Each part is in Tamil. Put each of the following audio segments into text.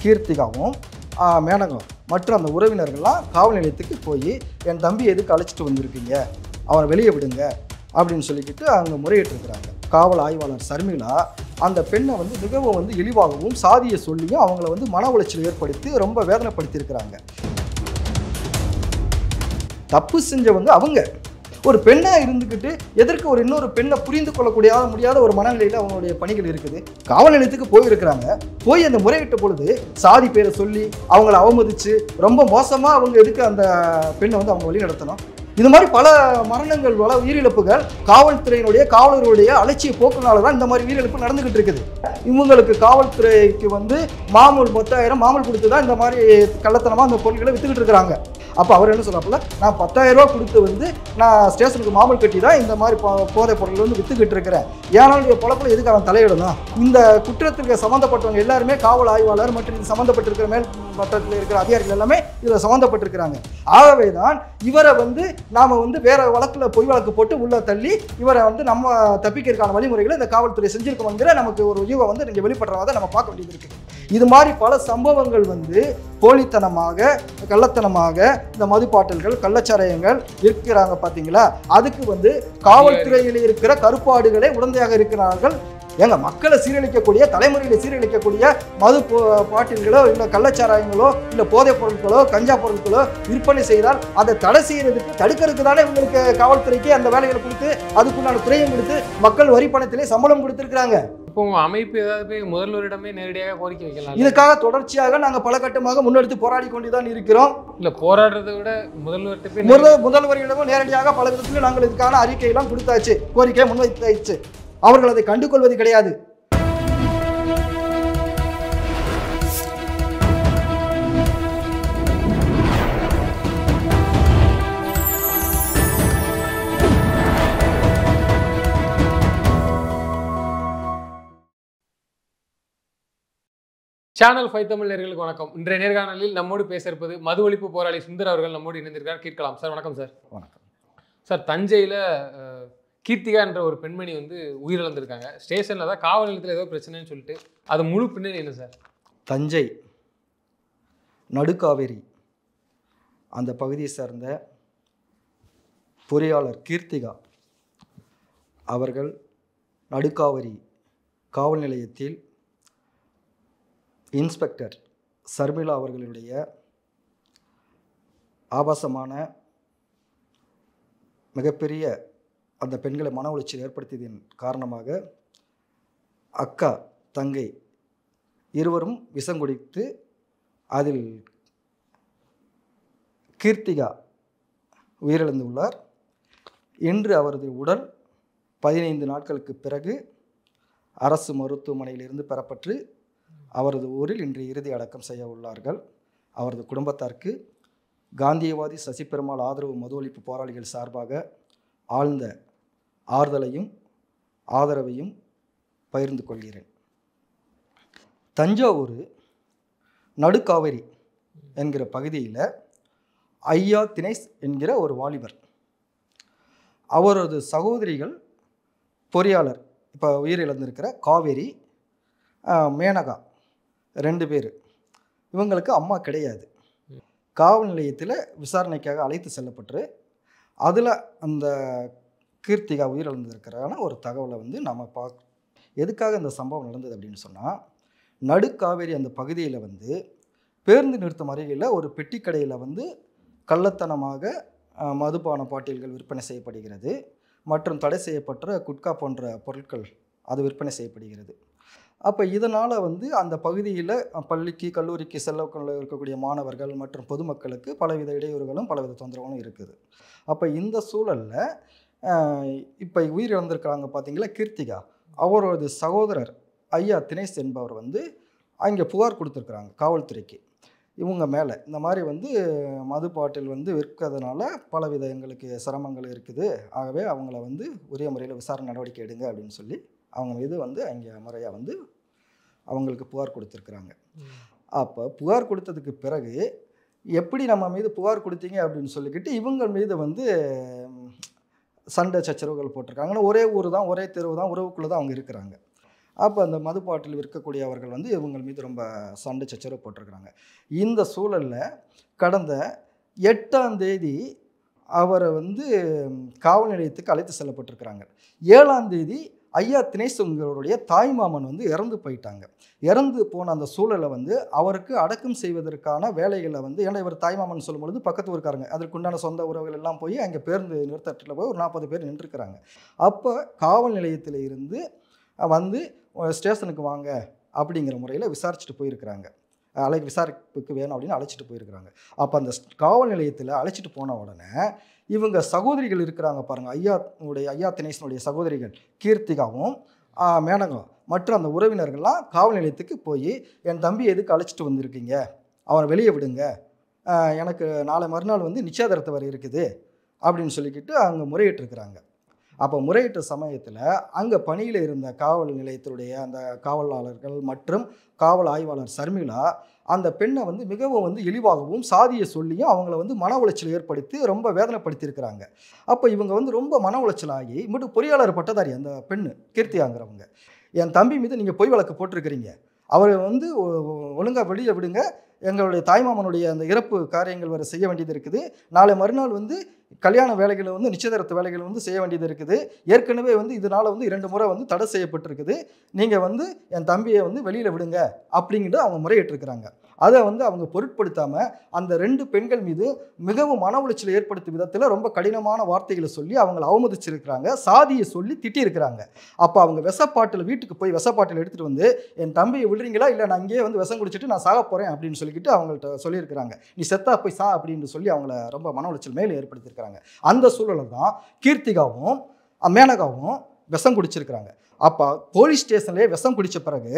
கீர்த்திகாவும் மேனகம் மற்றும் அந்த உறவினர்கள்லாம் காவல் நிலையத்துக்கு போய் என் தம்பி எதுக்கு அழைச்சிட்டு வந்திருக்கீங்க, அவனை வெளியே விடுங்க அப்படின்னு சொல்லிக்கிட்டு அங்கே முறையிட்டிருக்கிறாங்க. காவல் ஆய்வாளர் சர்மிளா அந்த பெண்ணை வந்து மிகவும் வந்து இழிவாகவும் சாதியை சொல்லியும் அவங்கள வந்து மன உளைச்சல் ஏற்படுத்தி ரொம்ப வேதனைப்படுத்தியிருக்கிறாங்க. தப்பு செஞ்சவங்க அவங்க. ஒரு பெண்ணாக இருந்துக்கிட்டு எதற்கு ஒரு இன்னொரு பெண்ணை புரிந்து கொள்ளக்கூடிய முடியாத ஒரு மனநிலையில் அவங்களுடைய பணிகள் இருக்குது. காவல் நிலையத்துக்கு போயிருக்கிறாங்க. போய் அந்த முறையிட்ட பொழுது சாதி பேரை சொல்லி அவங்கள அவமதித்து ரொம்ப மோசமாக அவங்க எதுக்கு அந்த பெண்ணை வந்து அவங்க வழி நடத்தணும்? இது மாதிரி பல மரணங்கள், பல உயிரிழப்புகள் காவல்துறையினுடைய காவலர்களுடைய அலட்சிய போக்குனால தான் இந்த மாதிரி உயிரிழப்பு நடந்துகிட்டு இருக்குது. இவங்களுக்கு காவல்துறைக்கு வந்து மாமூல் 10,000 மாமூல் கொடுத்து தான் இந்த மாதிரி கள்ளத்தனமாக அந்த பொருட்களை வித்துக்கிட்டு இருக்கிறாங்க. அப்போ அவர் என்ன சொல்கிறாப்புல, நான் 10,000 ரூபா கொடுத்து வந்து நான் ஸ்டேஷனுக்கு மாமூல் கட்டி தான் இந்த மாதிரி போதைப் பொருட்கள் வந்து வித்துக்கிட்டு இருக்கிறேன். ஏனாலுடைய பொழப்பில் எதுக்கு அவன் தலையிடணும்? இந்த குற்றத்திற்கு சம்மந்தப்பட்டவங்க எல்லாருமே காவல் ஆய்வாளர் மற்றும் இது சம்மந்தப்பட்டிருக்கிற மேல் மட்டத்தில் இருக்கிற அதிகாரிகள் எல்லாமே இதில் சம்மந்தப்பட்டிருக்கிறாங்க. ஆகவே தான் இவரை வந்து நாம் வந்து வேற வழக்கில் பொய் வழக்கு போட்டு உள்ள தள்ளி இவரை வந்து நம்ம தப்பிக்கிறதுக்கான வழிமுறைகளை இந்த காவல்துறை செஞ்சிருக்கோங்கிற நமக்கு ஒரு யூகம் வந்து நீங்கள் வெளிப்படுறதை நம்ம பார்க்க வேண்டியது இருக்குது. இது மாதிரி பல சம்பவங்கள் வந்து போலித்தனமாக, கள்ளத்தனமாக இந்த மதுப்பாட்டல்கள், கள்ளச்சாராயங்கள் இருக்கிறாங்க பார்த்தீங்களா? அதுக்கு வந்து காவல்துறையில் இருக்கிற கருப்பாடுகளே உடந்தையாக இருக்கிறார்கள். எங்க மக்களை சீரழிக்கக்கூடிய, தலைமுறையில் சீரழிக்கக்கூடிய மது பாட்டில்களோ இல்லை கள்ளச்சாராயங்களோ இல்லை போதைப் பொருட்களோ கஞ்சா பொருட்களோ விற்பனை செய்தால் அதை தடை செய்யறதுக்கு, தடுக்கிறதுக்கு தானே இவங்களுக்கு காவல்துறைக்கு அந்த வேலைகளை கொடுத்து அதுக்குண்டான துறையும் கொடுத்து மக்கள் வரி பணத்திலே சம்பளம் கொடுத்துருக்குறாங்க. இப்போ உங்க அமைப்பு ஏதாவது போய் முதல்வரிடமே நேரடியாக கோரிக்கை வைக்கலாம். இதுக்காக தொடர்ச்சியாக நாங்கள் பல கட்டமாக முன்னெடுத்து போராடி கொண்டுதான் இருக்கிறோம். இல்லை, போராடுறதை விட முதல்வரிடமும் நேரடியாக பல விதத்திலும் நாங்கள் இதுக்கான அறிக்கையெல்லாம் கொடுத்தாச்சு, கோரிக்கையை முன்வைத்தாச்சு. அவர்கள் அதை கண்டுகொள்வது கிடையாது. சேனல் 5 தமிழ் நேயர்களுக்கு வணக்கம். இன்றைய நேர்காணலில் நம்மோடு பேச இருப்பது மது ஒழிப்பு போராளி சுந்தர் அவர்கள் நம்மோடு இணைந்திருக்கிறார். கேட்கலாம் சார். வணக்கம் சார். வணக்கம் சார். தஞ்சையில் கீர்த்திகா என்ற ஒரு பெண்மணி வந்து உயிரிழந்திருக்காங்க. ஸ்டேஷனில் தான் காவல் நிலையத்தில் ஏதோ பிரச்சனைன்னு சொல்லிட்டு அது முழு பின்னணி என்ன சார்? தஞ்சை நடுக்காவேரி அந்த பகுதியை சேர்ந்த பொறியாளர் கீர்த்திகா அவர்கள் நடுக்காவேரி காவல் நிலையத்தில் இன்ஸ்பெக்டர் சர்மிளா அவர்களுடைய ஆபாசமான மிகப்பெரிய அந்த பெண்களை மன உளைச்சல் ஏற்படுத்தியதன் காரணமாக அக்கா தங்கை இருவரும் விஷம் குடித்து அதில் கீர்த்திகா உயிரிழந்துள்ளார். இன்று அவரது உடல் 15 நாட்களுக்கு பிறகு அரசு மருத்துவமனையிலிருந்து பெறப்பட்டு அவரது ஊரில் இன்று இறுதி அடக்கம் செய்ய உள்ளார்கள். அவரது குடும்பத்தாருக்கு காந்தியவாதி சசிபெருமாள் ஆதரவு மது ஒழிப்பு போராளிகள் சார்பாக ஆழ்ந்த ஆறுதலையும் ஆதரவையும் பகிர்ந்து கொள்கிறேன். தஞ்சாவூர் நடுக்காவேரி என்கிற பகுதியில் ஐயா தினேஷ் என்கிற ஒரு வாலிபர், அவரது சகோதரிகள் பொறியாளர் இப்போ உயிரிழந்திருக்கிற காவேரி, மேனகா 2 பேர். இவங்களுக்கு அம்மா கிடையாது. காவல் நிலையத்தில் விசாரணைக்காக அழைத்து செல்லப்பட்டு அதில் அந்த கீர்த்திகா உயிரிழந்திருக்கிறான ஒரு தகவலை வந்து நம்ம எதுக்காக இந்த சம்பவம் நடந்தது அப்படின்னு சொன்னால், நடுக்காவேரி அந்த பகுதியில் வந்து பேருந்து நிறுத்தம் அருகில் ஒரு பெட்டி கடையில் வந்து கள்ளத்தனமாக மதுபான பாட்டில்கள் விற்பனை செய்யப்படுகிறது மற்றும் தடை செய்யப்பட்ட குட்கா போன்ற பொருட்கள் அது விற்பனை செய்யப்படுகிறது. அப்போ இதனால் வந்து அந்த பகுதியில் பள்ளிக்கு கல்லூரிக்கு செல்ல இருக்கக்கூடிய மாணவர்கள் மற்றும் பொதுமக்களுக்கு பலவித இடையூறுகளும் பலவித தொந்தரவுகளும் இருக்குது. அப்போ இந்த சூழலில் இப்போ உயிரிழந்திருக்கிறாங்க பார்த்தீங்களா கீர்த்திகா, அவரது சகோதரர் ஐயா தினேஷ் என்பவர் வந்து அங்கே புகார் கொடுத்துருக்குறாங்க காவல்துறைக்கு. இவங்க மேலே இந்த மாதிரி வந்து மது பாட்டில் வந்து விற்கிறதுனால பலவித எங்களுக்கு சிரமங்கள் இருக்குது, ஆகவே அவங்கள வந்து உரிய முறையில் விசாரணை நடவடிக்கை எடுங்க அப்படின்னு சொல்லி அவங்க மீது வந்து அங்கே முறையாக வந்து அவங்களுக்கு புகார் கொடுத்துருக்குறாங்க. அப்போ புகார் கொடுத்ததுக்கு பிறகு எப்படி நம்ம மீது புகார் கொடுத்தீங்க அப்படின்னு சொல்லிக்கிட்டு இவங்க மீது வந்து சண்டை சச்சரவுகள் போட்டிருக்காங்கன்னா, ஒரே ஊர் தான், ஒரே தெருவு தான், உறவுக்குள்ளே தான் அவங்க இருக்கிறாங்க. அப்போ அந்த மதுப்பாட்டில் விற்கக்கூடியவர்கள் வந்து இவங்க மீது ரொம்ப சண்டை சச்சரவு போட்டிருக்கிறாங்க. இந்த சூழலில் கடந்த 8ஆம் தேதி அவரை வந்து காவல் நிலையத்துக்கு அழைத்து செல்லப்பட்டிருக்கிறாங்க. 7ஆம் தேதி ஐயா தினேசுங்கிறவருடைய தாய்மாமன் வந்து இறந்து போயிட்டாங்க. இறந்து போன அந்த சூழலை வந்து அவருக்கு அடக்கம் செய்வதற்கான வேலைகளை வந்து, ஏன்னா இவர் தாய்மாமன் சொல்லும்பொழுது பக்கத்து ஊருக்காரங்க அதற்குண்டான சொந்த உறவுகள் எல்லாம் போய் அங்கே பேருந்து நிறுத்தத்தில் போய் ஒரு 40 பேர் நின்றுருக்கிறாங்க. அப்போ காவல் நிலையத்தில் இருந்து வந்து ஸ்டேஷனுக்கு வாங்க அப்படிங்கிற முறையில் விசாரிச்சுட்டு போயிருக்கிறாங்க. விசாரிப்புக்கு வேணும் அப்படின்னு அழைச்சிட்டு போயிருக்கிறாங்க. அப்போ அந்த காவல் நிலையத்தில் அழைச்சிட்டு போன உடனே இவங்க சகோதரிகள் இருக்கிறாங்க பாருங்கள், ஐயா தினேசனுடைய சகோதரிகள் கீர்த்திகாவும் மேனகம் மற்றும் அந்த உறவினர்கள்லாம் காவல் நிலையத்துக்கு போய், என் தம்பி எதுக்கு அழைச்சிட்டு வந்திருக்கீங்க, அவனை வெளியே விடுங்க, எனக்கு நாளை மறுநாள் வந்து நிச்சயதார்த்த வரை இருக்குது அப்படின்னு சொல்லிக்கிட்டு அங்கே முறையிட்டிருக்கிறாங்க. அப்போ முறையிட்ட சமயத்தில் அங்கே பணியில் இருந்த காவல் நிலையத்தினுடைய அந்த காவலாளர்கள் மற்றும் காவல் ஆய்வாளர் சர்மிளா அந்த பெண்ணை வந்து மிகவும் வந்து இழிவாகவும் சாதியை சொல்லியும் அவங்கள வந்து மன உளைச்சல் ஏற்படுத்தி ரொம்ப வேதனைப்படுத்தியிருக்கிறாங்க. அப்போ இவங்க வந்து ரொம்ப மன உளைச்சலாகி மட்டும் பொறியாளர் பட்டதாரி அந்த பெண்ணு கீர்த்தியாங்கிறவங்க, என் தம்பி மீது நீங்கள் பொய் வழக்கு போட்டிருக்கிறீங்க, அவரை வந்து ஒழுங்காக வெளியே விடுங்க, எங்களுடைய தாய்மாமனுடைய அந்த இறப்பு காரியங்கள் வரை செய்ய வேண்டியது இருக்குது, நாளை மறுநாள் வந்து கல்யாண வேலைகளை வந்து நிச்சயதார்த்த வேலைகள் வந்து செய்ய வேண்டியது இருக்குது, ஏற்கனவே வந்து இதனால் வந்து 2 முறை வந்து தடை செய்யப்பட்டிருக்குது, நீங்கள் வந்து என் தம்பியை வந்து வெளியில் விடுங்க அப்படிங்கிட்டு அவங்க முறையிட்டிருக்கிறாங்க. அதை வந்து அவங்க பொருட்படுத்தாமல் அந்த 2 பெண்கள் மீது மிகவும் மன உளைச்சல் ஏற்படுத்தும் விதத்தில் ரொம்ப கடினமான வார்த்தைகளை சொல்லி அவங்களை அவமதிச்சிருக்கிறாங்க, சாதியை சொல்லி திட்டியிருக்கிறாங்க. அப்போ அவங்க விஷப்பாட்டில் வீட்டுக்கு போய் விஷப்பாட்டில் எடுத்துகிட்டு வந்து, என் தம்பியை விடுறீங்களா இல்லை நான் இங்கேயே வந்து விஷம் குடிச்சிட்டு நான் சாக போகிறேன் அப்படின்னு சொல்லிக்கிட்டு அவங்கள்ட்ட சொல்லியிருக்கிறாங்க. நீ செத்தா போய் சா அப்படின்னு சொல்லி அவங்கள ரொம்ப மன உளைச்சல் மேலே ஏற்படுத்தியிருக்கிறாங்க. அந்த சூழலில் தான் கீர்த்திகாவும் மேனகாவும் விஷம் குடிச்சிருக்கிறாங்க. அப்போ போலீஸ் ஸ்டேஷன்லேயே விஷம் குடித்த பிறகு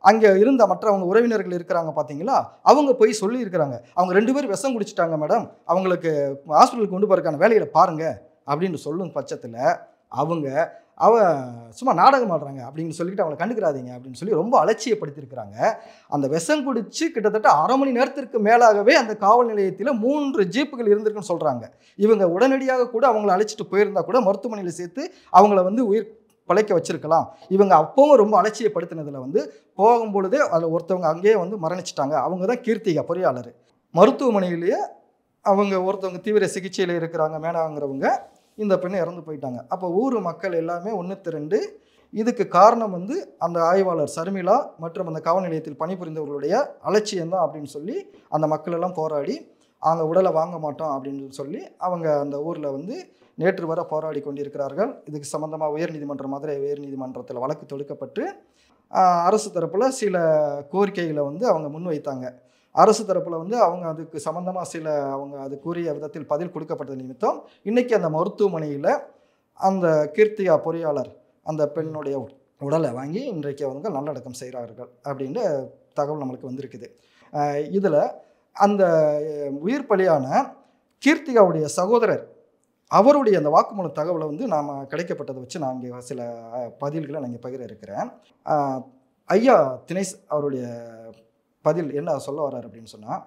அங்கே இருந்த மற்றவங்க உறவினர்கள் இருக்கிறாங்க பார்த்தீங்களா, அவங்க போய் சொல்லியிருக்கிறாங்க, அவங்க 2 பேரும் விஷம் குடிச்சிட்டாங்க மேடம், அவங்களுக்கு ஹாஸ்பிட்டலுக்கு கொண்டு போகிறதுக்கான வேலைகளை பாருங்கள் அப்படின்னு சொல்லும் பட்சத்தில் அவ சும்மா நாடகம் ஆடுறாங்க அப்படின்னு சொல்லிட்டு அவங்களை கண்டுக்கிறாதீங்க அப்படின்னு சொல்லி ரொம்ப அலட்சியப்படுத்தியிருக்கிறாங்க. அந்த விஷம் குடிச்சு கிட்டத்தட்ட 1/2 மணி நேரத்திற்கு மேலாகவே அந்த காவல் நிலையத்தில் 3 ஜீப்புகள் இருந்திருக்குன்னு சொல்கிறாங்க. இவங்க உடனடியாக கூட அவங்கள அழைச்சிட்டு போயிருந்தா கூட மருத்துவமனையில் சேர்த்து அவங்கள வந்து உயிர் பழைக்க வச்சிருக்கலாம். இவங்க அப்பவும் ரொம்ப அலட்சியப்படுத்தினதில் வந்து போகும்பொழுதே அதில் ஒருத்தவங்க அங்கேயே வந்து மரணிச்சிட்டாங்க. அவங்க தான் கீர்த்திகா பொறியாளர். மருத்துவமனையிலேயே அவங்க ஒருத்தவங்க தீவிர சிகிச்சையில் இருக்கிறாங்க மேனகாங்கிறவங்க, இந்த பெண்ணை இறந்து போயிட்டாங்க. அப்போ ஊர் மக்கள் எல்லாமே 1-2 இதுக்கு காரணம் வந்து அந்த ஆய்வாளர் சர்மிளா மற்றும் அந்த காவல் நிலையத்தில் பணிபுரிந்தவர்களுடைய அலட்சியம்தான் அப்படின்னு சொல்லி அந்த மக்கள் எல்லாம் போராடி அவங்க உடலை வாங்க மாட்டோம் அப்படின்னு சொல்லி அவங்க அந்த ஊரில் வந்து நேற்று வரை போராடி கொண்டிருக்கிறார்கள். இதுக்கு சம்பந்தமாக உயர்நீதிமன்றம் மதுரை உயர்நீதிமன்றத்தில் வழக்கு தொடுக்கப்பட்டு அரசு தரப்பில் சில கோரிக்கைகளை வந்து அவங்க முன்வைத்தாங்க. அரசு தரப்பில் வந்து அவங்க அதுக்கு சம்மந்தமாக அவங்க அது கூறிய விதத்தில் பதில் கொடுக்கப்பட்டது நிமித்தம் இன்றைக்கி அந்த மருத்துவமனையில் அந்த கீர்த்திகா பொறியாளர் அந்த பெண்ணுடைய உடலை வாங்கி இன்றைக்கு அவங்க நல்லடக்கம் செய்கிறார்கள் அப்படின்னு தகவல் நம்மளுக்கு வந்திருக்குது. இதில் அந்த உயிர் பலியான கீர்த்திகாவுடைய சகோதரர் அவருடைய அந்த வாக்குமூல தகவலை வந்து நாம் கிடைக்கப்பட்டதை வச்சு நான் இங்கே சில பதில்களை நான் இங்கே பகிர இருக்கிறேன். ஐயா தினேஷ் அவருடைய பதில் என்ன சொல்ல வர்றாரு அப்படின்னு சொன்னால்,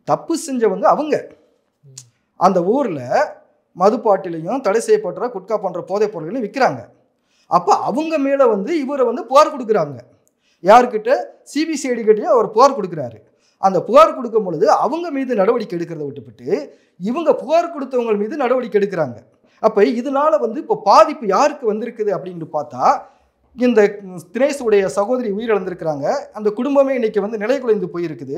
தப்பு செஞ்சவங்க அவங்க அந்த ஊரில் மதுப்பாட்டிலையும் தடை செய்யப்படுற குட்கா போன்ற போதைப் பொருள்களையும் விற்கிறாங்க. அப்போ அவங்க மேலே வந்து இவரை வந்து புகார் கொடுக்குறாங்க. யாருக்கிட்ட? சிபிசிஐடி கிட்டே அவர் புகார் கொடுக்குறாரு. அந்த புகார் கொடுக்கும் பொழுது அவங்க மீது நடவடிக்கை எடுக்கிறத விட்டுவிட்டு இவங்க புகார் கொடுத்தவங்க மீது நடவடிக்கை எடுக்கிறாங்க. அப்போ இதனால் வந்து இப்போ பாதிப்பு யாருக்கு வந்திருக்குது அப்படின்னு பார்த்தா, இந்த தினேஷுடைய சகோதரி உயிரிழந்திருக்கிறாங்க. அந்த குடும்பமே இன்னைக்கு வந்து நிலை குலைந்து போயிருக்குது.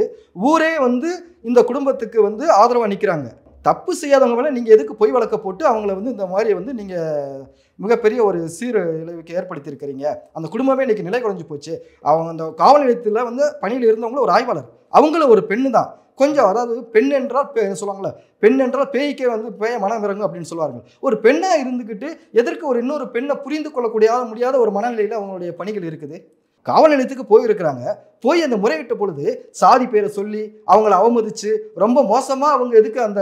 ஊரே வந்து இந்த குடும்பத்துக்கு வந்து ஆதரவாக நிற்கிறாங்க. தப்பு செய்யாதவங்க மேலே நீங்கள் எதுக்கு பொய் வழக்க போட்டு அவங்கள வந்து இந்த மாதிரி வந்து நீங்கள் மிகப்பெரிய ஒரு சீரழிவுக்கு ஏற்படுத்தியிருக்கிறீங்க. அந்த குடும்பமே இன்னைக்கு நிலை குலைஞ்சு போச்சு. அவங்க அந்த காவல் நிலையத்தில் வந்து பணியில் இருந்தவங்களும் ஒரு ஆய்வாளர், அவங்களும் ஒரு பெண்ணு தான். கொஞ்சம் அதாவது பெண் என்றால் சொல்லுவாங்களே, பெண் என்றால் பேய்க்கே வந்து பேய மனம் இறங்கும் அப்படின்னு சொல்லுவார்கள். ஒரு பெண்ணாக இருந்துக்கிட்டு எதற்கு ஒரு இன்னொரு பெண்ணை புரிந்து கொள்ளக்கூடிய முடியாத ஒரு மனநிலையில் அவங்களுடைய பணிகள் இருக்குது. காவல் நிலையத்துக்கு போயிருக்கிறாங்க. போய் அந்த முறையிட்ட பொழுது சாதி பேரை சொல்லி அவங்கள அவமதித்து ரொம்ப மோசமாக அவங்க எதுக்கு அந்த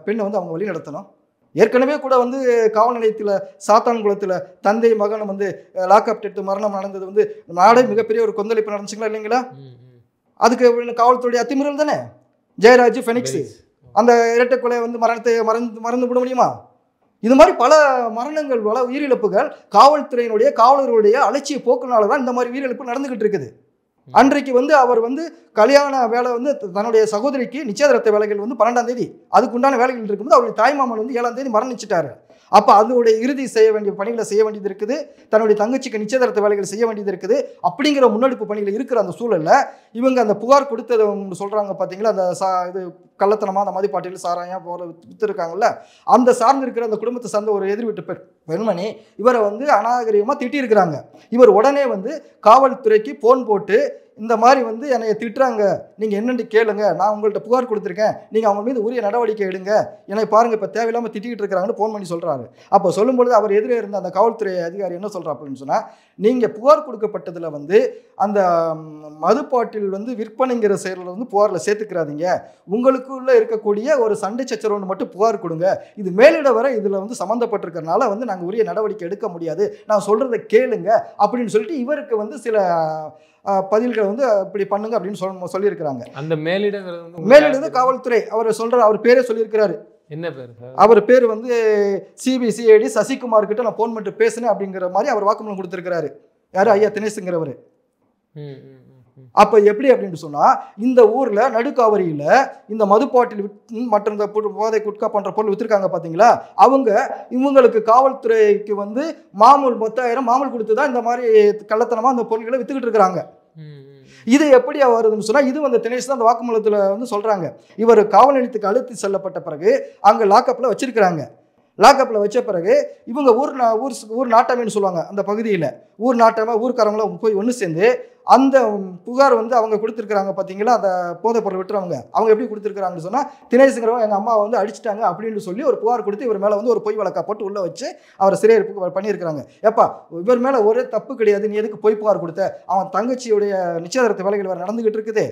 பெண்ணை வந்து அவங்க வழி நடத்தணும்? ஏற்கனவே கூட வந்து காவல் நிலையத்தில் சாத்தான்குளத்தில் தந்தை மகன் வந்து லாக்அப் எடுத்து மரணம் நடந்தது வந்து நாடே மிகப்பெரிய ஒரு கொந்தளிப்பு நடந்துச்சுங்களா இல்லைங்களா? அதுக்கு காவல்துறையுடைய அத்துமீறல் தானே. ஜெயராஜ் ஃபெனிக்ஸ் அந்த இரட்டை கொலை வந்து மறந்து விட முடியுமா? இது மாதிரி பல மரணங்கள், பல உயிரிழப்புகள் காவல்துறையினுடைய காவலர்களுடைய அலட்சிய போக்குனால தான் இந்த மாதிரி உயிரிழப்பு நடந்துகிட்டு இருக்குது. அன்றைக்கு வந்து அவர் வந்து கல்யாண வேலை வந்து தன்னுடைய சகோதரிக்கு நிச்சயதார்த்த வேலைகள் வந்து 12ஆம் தேதி அதுக்குண்டான வேலைகள் இருக்கும்போது அவருடைய தாய்மாமன் வந்து 7ஆம் தேதி மரணிச்சிட்டாரு. அப்போ அதனுடைய இறுதி செய்ய வேண்டிய பணிகளை செய்ய வேண்டியது இருக்குது, தன்னுடைய தங்கச்சிக்கு நிச்சயதார்த்த வேலைகள் செய்ய வேண்டியது இருக்குது. அப்படிங்கிற முன்னெடுப்பு பணிகள் இருக்கிற அந்த சூழலில் இவங்க அந்த புகார் கொடுத்ததை சொல்கிறாங்க பார்த்தீங்களா, அந்த இது கள்ளத்தனமாக அந்த மதிப்பாட்டில் சாராயம் போகிற விற்றுருக்காங்கல்ல, அந்த சார்ந்து இருக்கிற அந்த குடும்பத்தை சார்ந்த ஒரு எதிர் வீட்டு பெண்மணி இவரை வந்து அநாகரிகமாக திட்டியிருக்கிறாங்க. இவர் உடனே வந்து காவல்துறைக்கு ஃபோன் போட்டு இந்த மாதிரி வந்து என்னை திட்டுறாங்க, நீங்கள் என்னென்னு கேளுங்க, நான் உங்கள்கிட்ட புகார் கொடுத்துருக்கேன், நீங்கள் அவங்க மீது உரிய நடவடிக்கை எடுங்க, என்னை பாருங்கள் இப்போ தேவையில்லாமல் திட்டிகிட்டு இருக்கிறாங்கன்னு ஃபோன் பண்ணி சொல்கிறாரு. அப்போ சொல்லும்பொழுது அவர் எதிரே இருந்த அந்த காவல்துறை அதிகாரி என்ன சொல்கிறாப்புன்னு சொன்னால், நீங்கள் புகார் கொடுக்கப்பட்டதில் வந்து அந்த மதுப்பாட்டில் வந்து விற்பனைங்கிற செயலில் வந்து புகாரில் சேர்த்துக்கிறாதீங்க, உங்களுக்குள்ளே இருக்கக்கூடிய ஒரு சண்டை சச்சரவுன்னு மட்டும் புகார் கொடுங்க, இது மேலிட வரை இதில் வந்து சம்மந்தப்பட்டிருக்கிறனால வந்து நாங்கள் உரிய நடவடிக்கை எடுக்க முடியாது, நான் சொல்கிறத கேளுங்க அப்படின்னு சொல்லிட்டு இவருக்கு வந்து சில பதில்களை வந்து இப்படி பண்ணுங்க அப்படின்னு சொல்லியிருக்கிறாங்க. அந்த மேலிடங்கிறது மேலிட காவல்துறை அவர் சொல்ற, அவர் பேரே சொல்லியிருக்கிறாரு. என்ன பேர்? அவர் பேர் வந்து சிபிசிஐடி சசிகுமார் கிட்ட நான் ஃபோன் பண்ணிட்டு பேசினேன் அப்படிங்கிற மாதிரி அவர் வாக்குமூலம் கொடுத்திருக்கிறாரு. யாரு? ஐயா தினேஷ்ங்கிறவர். அப்போ எப்படி அப்படின்னு சொன்னா, இந்த ஊர்ல நடுக்காவரியில இந்த மதுப்பாட்டில் மற்ற இந்த போதை குட்கா போன்ற பொருள் வித்துருக்காங்க பாத்தீங்களா, இவங்களுக்கு காவல்துறைக்கு வந்து மாமூல் 10,000 மாமூல் கொடுத்து தான் இந்த மாதிரி கள்ளத்தனமா அந்த பொருட்களை வித்துக்கிட்டு இருக்கிறாங்க. இது எப்படி வருதுன்னு சொன்னா, இது வந்து தினேஷ் தான் அந்த வாக்குமூலத்துல வந்து சொல்றாங்க. இவர் காவல் நிலையத்துக்கு அழைத்து செல்லப்பட்ட பிறகு அங்க லாக்அப்ல வச்சிருக்கிறாங்க. லாக்அப்பில் வச்ச பிறகு இவங்க ஊர் நாட்டாமைன்னு சொல்லுவாங்க, அந்த பகுதியில் ஊர் நாட்டாமை ஊர்க்காரங்களும் போய் ஒன்று சேர்ந்து அந்த புகார் வந்து அவங்க கொடுத்துருக்குறாங்க பார்த்தீங்களா, அந்த போதைப் பொருள் விட்டுறவங்க அவங்க எப்படி கொடுத்துருக்குறாங்கன்னு சொன்னால், தினேஷுங்கிறவங்க எங்கள் அம்மாவை வந்து அடிச்சிட்டாங்க அப்படின்னு சொல்லி ஒரு புகார் கொடுத்து இவர் மேலே வந்து ஒரு பொய் வழக்கா போட்டு உள்ளே வச்சு அவரை சிறையிருப்பு பண்ணியிருக்கிறாங்க. ஏப்பா இவர் மேலே ஒரே தப்பு கிடையாது, நீ எதுக்கு பொய் புகார் கொடுத்த? அவன் தங்கச்சியுடைய நிச்சயதார்த்த வேலைகள் வேறு நடந்துகிட்டு இருக்குது,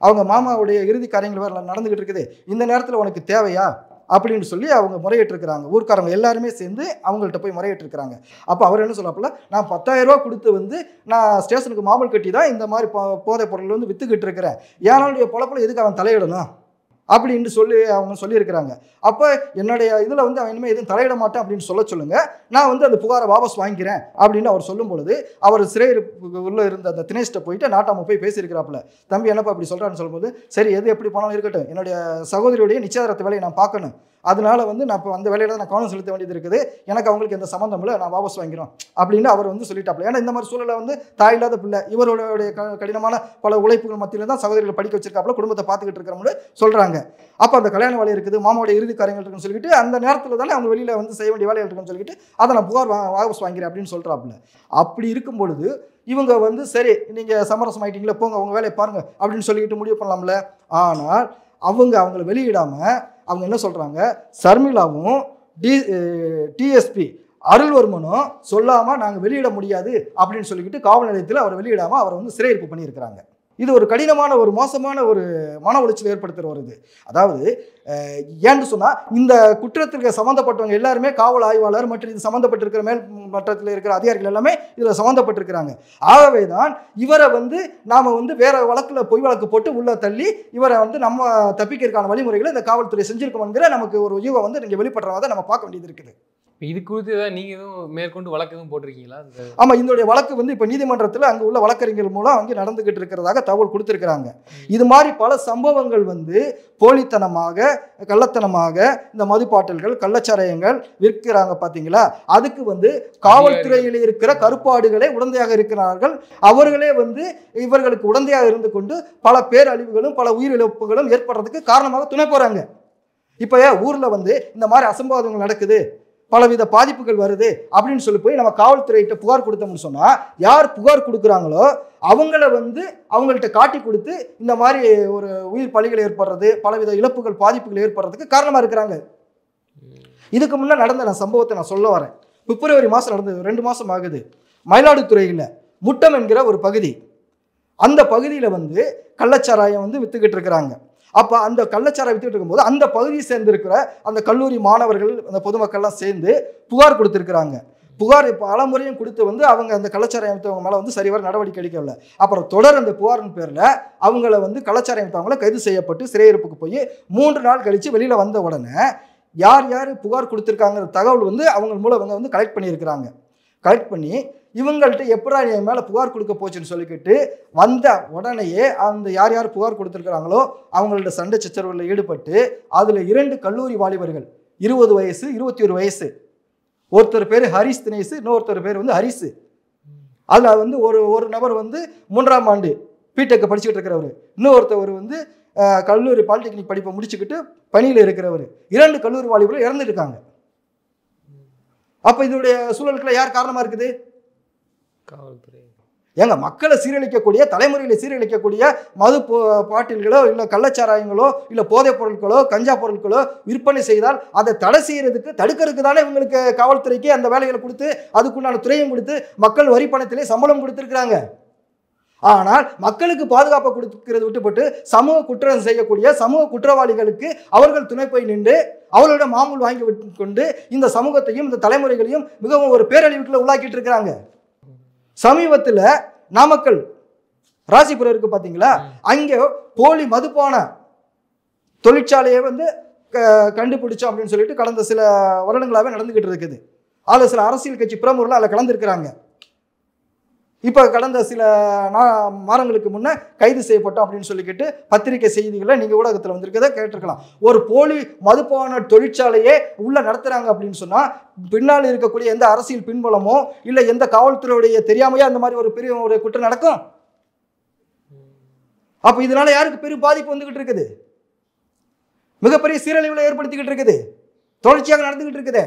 அவங்க மாமாவுடைய இறுதி காரியங்கள் வேறு நடந்துகிட்டு இருக்குது, இந்த நேரத்தில் உனக்கு தேவையா அப்படின்னு சொல்லி அவங்க முறையிட்டிருக்கிறாங்க. ஊர்க்காரங்க எல்லாருமே சேர்ந்து அவங்கள்ட்ட போய் முறையிட்டிருக்கிறாங்க. அப்போ அவர் என்ன சொல்லப்பல, நான் 10,000 ரூபா கொடுத்து வந்து நான் ஸ்டேஷனுக்கு மாமூல் கட்டி தான் இந்த மாதிரி போதைப் பொருள் வந்து வித்துக்கிட்டு இருக்கிறேன், ஏனாலுடைய பொழப்பில் எதுக்கு அவன் தலையிடணும் அப்படின்னு சொல்லி அவங்க சொல்லியிருக்கிறாங்க. அப்போ என்னுடைய இதில் வந்து அவன் இனிமேல் எதுவும் தலையிட மாட்டேன் அப்படின்னு சொல்லுங்க, நான் வந்து அந்த புகாரை வாபஸ் வாங்கிக்கிறேன் அப்படின்னு அவர் சொல்லும் பொழுது, அவர் சிறையிருப்புக்கு உள்ள இருந்த அந்த தினேஷ்ட போயிட்டு நாட்டாம போய் பேசியிருக்கிறாப்புல, தம்பி என்னப்பா அப்படி சொல்கிறான்னு சொல்லும்போது, சரி எது எப்படி போனாலும் இருக்கட்டும், என்னுடைய சகோதரியுடைய நிச்சயதார்த்த வேலையை நான் பார்க்கணும், அதனால வந்து நான் இப்போ அந்த வேலையில நான் கவனம் செலுத்த வேண்டியது இருக்குது, எனக்கு அவங்களுக்கு எந்த சம்மந்தம் இல்லை, நான் வாபஸ் வாங்கிறோம் அப்படின்னு அவர் வந்து சொல்லிட்டாப்புல. ஏன்னா இந்த மாதிரி சூழலை வந்து தாய் இல்லாத பிள்ளை, இவருடைய கடினமான பல உழைப்புகள் மத்தியில் தான் சகோதரிகளை படிக்க வச்சிருக்காப்புல, குடும்பத்தை பார்த்துக்கிட்டு இருக்கிறவங்க சொல்கிறாங்க. அப்போ அந்த கல்யாண வேலை இருக்குது, மாமாவுடைய இறுதி காரியங்கள் இருக்குன்னு சொல்லிட்டு அந்த நேரத்தில் தானே அவங்க வெளியில் வந்து செய்ய வேண்டிய வேலைகள் இருக்குன்னு சொல்லிட்டு அதை நான் புகார் வாபஸ் வாங்கிறேன் அப்படின்னு சொல்கிறாப்புல. அப்படி இருக்கும் பொழுது இவங்க வந்து சரி நீங்கள் சமரசம் ஆகிட்டீங்களா, போங்க அவங்க வேலையை பாருங்கள் அப்படின்னு சொல்லிக்கிட்டு முடிவு பண்ணலாம்ல. ஆனால் அவங்கள வெளியிடாமல் அவங்க என்ன சொல்கிறாங்க, சர்மிளாவும் டிஎஸ்பி அருள்வர்மனும் சொல்லாமல் நாங்கள் வெளியிட முடியாது அப்படின்னு சொல்லிக்கிட்டு காவல் நிலையத்தில் அவர் வெளியிடாமல் அவரை வந்து சிறையிருப்பு பண்ணியிருக்கிறாங்க. இது ஒரு கடினமான ஒரு மோசமான ஒரு மன உளைச்சல் ஏற்படுத்துகிற ஒரு இது. அதாவது ஏன்னு சொன்னால், இந்த குற்றத்திற்கு சம்மந்தப்பட்டவங்க எல்லாருமே காவல் ஆய்வாளர் மற்றும் இது சம்மந்தப்பட்டிருக்கிற மேல் மட்டத்தில் இருக்கிற அதிகாரிகள் எல்லாமே இதில் சம்மந்தப்பட்டிருக்கிறாங்க. ஆகவே தான் இவரை வந்து நாம் வந்து வேற வழக்கில் பொய் வழக்கு போட்டு உள்ள தள்ளி இவரை வந்து நம்ம தப்பிக்கிறதுக்கான வழிமுறைகளை இந்த காவல்துறை செஞ்சிருக்கோங்கிற நமக்கு ஒரு யூகம் வந்து நீங்கள் வெளிப்படுறதை நம்ம பார்க்க வேண்டியது இருக்குது. இது குறித்து ஏதாவது நீங்கள் எதுவும் மேற்கொண்டு வழக்கு எதுவும் போட்டிருக்கீங்களா? ஆமாம், இதனுடைய வழக்கு வந்து இப்போ நீதிமன்றத்தில் அங்கே உள்ள வழக்கறிஞர்கள் மூலம் அங்கே நடந்துகிட்டு இருக்கிறதாக தகவல் கொடுத்துருக்குறாங்க. இது மாதிரி பல சம்பவங்கள் வந்து போலித்தனமாக கள்ளத்தனமாக இந்த மதுப்பாட்டல்கள் கள்ளச்சாராயங்கள் விற்கிறாங்க பார்த்தீங்களா, அதுக்கு வந்து காவல்துறையில் இருக்கிற கருப்பாடுகளே உடந்தையாக இருக்கிறார்கள். அவர்களே வந்து இவர்களுக்கு உடந்தையாக இருந்து கொண்டு பல பேரழிவுகளும் பல உயிரிழப்புகளும் ஏற்படுறதுக்கு காரணமாக துணை போகிறாங்க. இப்போ ஊரில் வந்து இந்த மாதிரி அசம்பாவிதங்கள் நடக்குது, பலவித பாதிப்புகள் வருது அப்படின்னு சொல்லி போய் நம்ம காவல்துறையிட்ட புகார் கொடுத்தோம்னு சொன்னால், யார் புகார் கொடுக்குறாங்களோ அவங்கள வந்து அவங்கள்ட்ட காட்டி கொடுத்து இந்த மாதிரி ஒரு உயிர் பலிகள் ஏற்படுறது, பலவித இழப்புகள் பாதிப்புகள் ஏற்படுறதுக்கு காரணமாக இருக்கிறாங்க. இதுக்கு முன்னே நடந்த நான் சம்பவத்தை நான் சொல்ல வரேன். பிப்ரவரி மாதம் நடந்தது, 2 மாதம் ஆகுது. மயிலாடுதுறையில் முட்டம் என்கிற ஒரு பகுதி, அந்த பகுதியில் வந்து கள்ளச்சாராயம் வந்து வித்துக்கிட்டு இருக்கிறாங்க. அப்போ அந்த கள்ளச்சாராயம் வித்துக்கிட்டு இருக்கும்போது அந்த பகுதியை சேர்ந்திருக்கிற அந்த கல்லூரி மாணவர்கள் அந்த பொதுமக்கள்லாம் சேர்ந்து புகார் கொடுத்துருக்குறாங்க. புகார் பல முறையும் கொடுத்து வந்து அவங்க அந்த கள்ளச்சாராயம் வித்தவங்க மேலே வந்து சரிவர நடவடிக்கை எடுக்கவில்லை. அப்புறம் தொடர் அந்த புகாரின் பேரில் அவங்கள வந்து கள்ளச்சாராயம் வித்தவங்கள கைது செய்யப்பட்டு சிறையிருப்புக்கு போய் 3 நாள் கழித்து வெளியில் வந்த உடனே யார் யார் புகார் கொடுத்துருக்காங்கிற தகவல் வந்து அவங்க மூலம் அவங்க வந்து கலெக்ட் பண்ணியிருக்கிறாங்க. கலெக்ட் பண்ணி இவங்கள்ட்ட எப்படா என் மேலே புகார் கொடுக்க போச்சுன்னு சொல்லிக்கிட்டு வந்த உடனேயே அந்த யார் யார் புகார் கொடுத்துருக்குறாங்களோ அவங்கள்ட்ட சண்டை சச்சரவுகளில் ஈடுபட்டு அதில் 2 கல்லூரி வாலிபர்கள் 20 வயசு 21 வயசு, ஒருத்தர் பேர் ஹரிஸ் தினேஷ், இன்னொருத்தர் பேர் வந்து ஹரிஸ். அதில் வந்து ஒரு நபர் வந்து 3ஆம் ஆண்டு பிடெக் படிச்சுக்கிட்டு இருக்கிறவர், இன்னொருத்தவர் வந்து கல்லூரி பாலிடெக்னிக் படிப்பை முடிச்சுக்கிட்டு பணியில் இருக்கிறவர். 2 கல்லூரி வாலிபர்கள் இறந்துருக்காங்க. அப்போ இதனுடைய சூழலுக்குள்ள யார் காரணமாக இருக்குது? காவல்துறை. ஏங்க, மக்களை சீரழிக்கக்கூடிய, தலைமுறையில் சீரழிக்கக்கூடிய மது பாட்டில்களோ இல்லை கள்ளச்சாராயங்களோ இல்லை போதைப் பொருட்களோ கஞ்சா பொருட்களோ விற்பனை செய்தால் அதை தடை செய்யறதுக்கு தடுக்கிறதுக்கு தானே இவங்களுக்கு காவல்துறைக்கு அந்த வேலைகளை கொடுத்து அதுக்குண்டான துறையும் கொடுத்து மக்கள் வரி பணத்திலே சம்பளம் கொடுத்துருக்குறாங்க. ஆனால் மக்களுக்கு பாதுகாப்பை கொடுக்கிறது விட்டுப்பட்டு சமூக குற்றம் செய்யக்கூடிய சமூக குற்றவாளிகளுக்கு அவர்கள் துணை போய் நின்று அவர்களோட மாமூல் வாங்கி கொண்டு இந்த சமூகத்தையும் இந்த தலைமுறைகளையும் மிகவும் ஒரு பேரழிவுக்குள்ள உள்ளாக்கிட்டு இருக்கிறாங்க. சமீபத்தில் நாமக்கல் ராசிபுரம் இருக்கு பார்த்தீங்களா, அங்கே போலி மதுபான தொழிற்சாலையை வந்து கண்டுபிடிச்சோம் அப்படின்னு சொல்லிட்டு கடந்த சில வருடங்களாகவே நடந்துகிட்டு இருக்குது. அதில் சில அரசியல் கட்சி பிரமுகர்கள் அதில் கலந்துருக்கிறாங்க. இப்போ கடந்த சில மாதங்களுக்கு முன்னே கைது செய்யப்பட்டோம் அப்படின்னு சொல்லிக்கிட்டு பத்திரிகை செய்திகளை நீங்கள் ஊடகத்தில் வந்திருக்கதை கேட்டிருக்கலாம். ஒரு போலி மதுபான தொழிற்சாலையே உள்ள நடத்துகிறாங்க அப்படின்னு சொன்னால் பின்னால் இருக்கக்கூடிய எந்த அரசியல் பின்புலமோ இல்லை எந்த காவல்துறையுடைய தெரியாமையோ அந்த மாதிரி ஒரு பெரிய ஒரு குற்றம் நடக்கும். அப்போ இதனால யாருக்கு பெரிய பாதிப்பு வந்துகிட்டு இருக்குது? மிகப்பெரிய சீரழிவுகளை ஏற்படுத்திக்கிட்டு இருக்குது, தொடர்ச்சியாக நடந்துகிட்டு இருக்குது.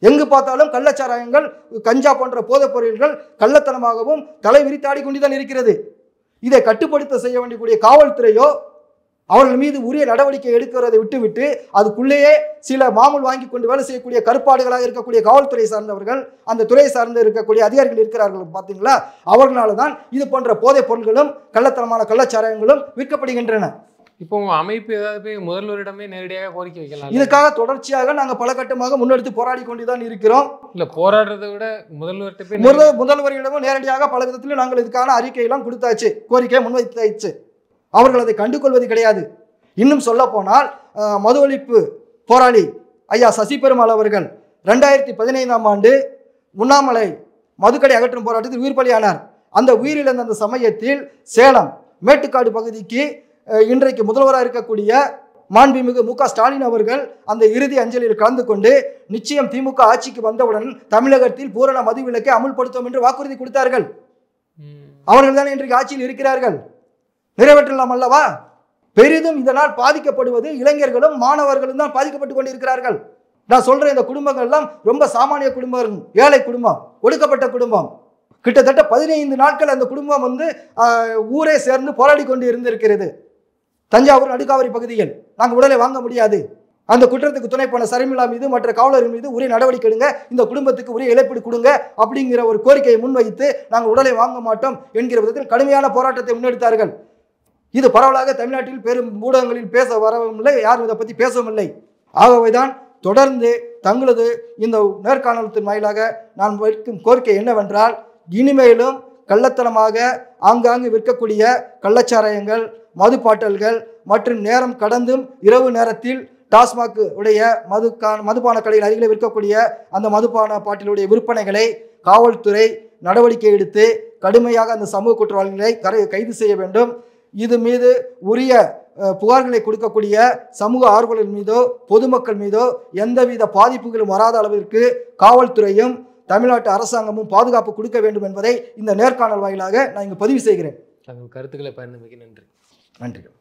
எங்கு பார்த்தாலும் கள்ளச்சாராயங்கள் கஞ்சா போன்ற போதைப் பொருள்கள் கள்ளத்தனமாகவும் தலை விரித்தாடி கொண்டுதான் இருக்கிறது. இதை கட்டுப்படுத்த செய்ய வேண்டிய காவல்துறையோ அவர்கள் மீது உரிய நடவடிக்கை எடுக்கிறதை விட்டுவிட்டு அதுக்குள்ளேயே சில மாமூல் வாங்கி கொண்டு வேலை செய்யக்கூடிய கருப்பாடுகளாக இருக்கக்கூடிய காவல்துறை சார்ந்தவர்கள், அந்த துறையை சார்ந்து இருக்கக்கூடிய அதிகாரிகள் இருக்கிறார்கள் பார்த்தீங்களா, அவர்களால தான் இது போன்ற போதைப் பொருள்களும் கள்ளத்தனமான கள்ளச்சாராயங்களும் விற்கப்படுகின்றன. இப்போ அமைப்பு ஏதாவது முதல்வரிடமே நேரடியாக கோரிக்கை வைக்கலாம். இதுக்காக தொடர்ச்சியாக நாங்கள் பல கட்டமாக முன்னெடுத்து போராடி கொண்டுதான் இருக்கிறோம். இல்லை, போராடுறதை விட முதல்வரிடமும் நேரடியாக பல விதத்திலும் நாங்கள் இதுக்கான அறிக்கையெல்லாம் கொடுத்தாச்சு, கோரிக்கையை முன்வைத்தாச்சு. அவர்கள் அதை கண்டுகொள்வது கிடையாது. இன்னும் சொல்ல போனால் மது ஒழிப்பு போராளி ஐயா சசி பெருமாள் அவர்கள் 2015ஆம் ஆண்டு உண்ணாமலை மதுக்கடை அகற்றும் போராட்டத்தில் உயிர் பலியானார். அந்த உயிரிழந்த அந்த சமயத்தில் சேலம் மேட்டுக்காடு பகுதிக்கு இன்றைக்கு முதல்வராக இருக்கக்கூடிய மாண்புமிகு மு.க. ஸ்டாலின் அவர்கள் அந்த இறுதி அஞ்சலியில் கலந்து கொண்டு நிச்சயம் திமுக ஆட்சிக்கு வந்தவுடன் தமிழகத்தில் பூரண மதுவிலக்கை அமுல்படுத்தும் என்று வாக்குறுதி கொடுத்தார்கள். அவர்கள் தான் இன்றைக்கு ஆட்சியில் இருக்கிறார்கள். நிறைவேற்றலாம் அல்லவா? பெரிதும் இதனால் பாதிக்கப்படுவது இளைஞர்களும் மாணவர்களும் தான் பாதிக்கப்பட்டு கொண்டிருக்கிறார்கள். நான் சொல்ற இந்த குடும்பங்கள் எல்லாம் ரொம்ப சாமானிய குடும்பம், ஏழை குடும்பம், ஒடுக்கப்பட்ட குடும்பம். கிட்டத்தட்ட 15 நாட்கள் அந்த குடும்பம் வந்து ஊரே சேர்ந்து போராடி கொண்டு இருந்திருக்கிறது. தஞ்சாவூர் நடுக்காவரி பகுதியில் நாங்கள் உடலை வாங்க முடியாது, அந்த குற்றத்துக்கு துணை போன சர்மிளா மீது மற்ற காவலர்கள் மீது உரிய நடவடிக்கை எடுங்க, இந்த குடும்பத்துக்கு உரிய இழப்பீடு கொடுங்க அப்படிங்கிற ஒரு கோரிக்கையை முன்வைத்து நாங்கள் உடலை வாங்க மாட்டோம் என்கிற விதத்தில் கடுமையான போராட்டத்தை முன்னெடுத்தார்கள். இது பரவலாக தமிழ்நாட்டில் பெரும் ஊடகங்களில் பேச வரவும் இல்லை, யாரும் இதை பற்றி பேசவும் இல்லை. ஆகவேதான் தொடர்ந்து தங்களது இந்த நேர்காணலத்தின் வாயிலாக நான் வைக்கும் கோரிக்கை என்னவென்றால், இனிமேலும் கள்ளத்தனமாக ஆங்காங்கு விற்கக்கூடிய கள்ளச்சாராயங்கள், மதுப்பாட்டல்கள் மற்றும் நேரம் கடந்தும் இரவு நேரத்தில் டாஸ்மாக் உடைய மதுபான கடையில் அருகில் விற்கக்கூடிய அந்த மதுபான பாட்டிலுடைய விற்பனைகளை காவல்துறை நடவடிக்கை எடுத்து கடுமையாக அந்த சமூக குற்றவாளிகளை கைது செய்ய வேண்டும். இது மீது உரிய புகார்களை கொடுக்கக்கூடிய சமூக ஆர்வலர்கள் மீதோ பொதுமக்கள் மீதோ எந்தவித பாதிப்புகளும் வராத அளவிற்கு காவல்துறையும் தமிழ்நாட்டு அரசாங்கமும் பாதுகாப்பு கொடுக்க வேண்டும் என்பதை இந்த நேர்காணல் வாயிலாக நான் இங்கு பதிவு செய்கிறேன். தங்கள் கருத்துக்களை பயன்படுத்தி நன்றி. நன்றிகள்.